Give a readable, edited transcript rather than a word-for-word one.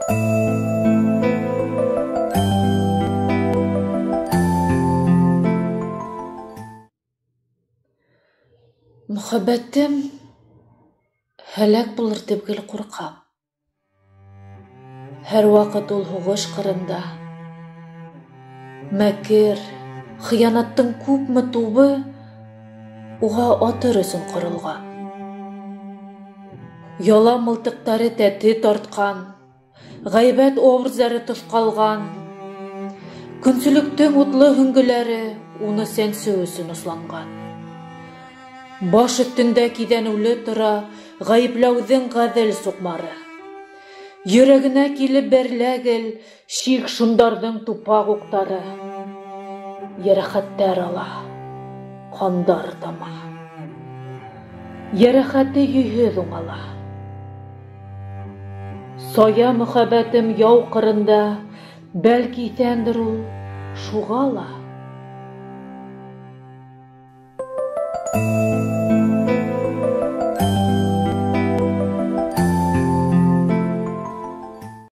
Muhabbetim helak bulur deb gel qurqam. Her vaqt ol huğuş qırında. Мәкер, хыянаттың күпме тубы уға атыр өсін құрылған. Яла мылтықтары тәті тартқан, ғайбәт образлары тұшқалған. Күнсіліктің ұтлы хүнгілері оны сәнсі өсін ұсланған. Баш үттінде киден үлі тұра ғайыплаудың ғаділ соқмары. Йөрәгенә килеп бәрләгел шик шундардың тупак уктары. Ярахаттар ала, кандар тама. Ярахаты йөһөҙ уңала. Сая мөхәббәтем яу ҡырында, бәлки итәндер ул шуғала.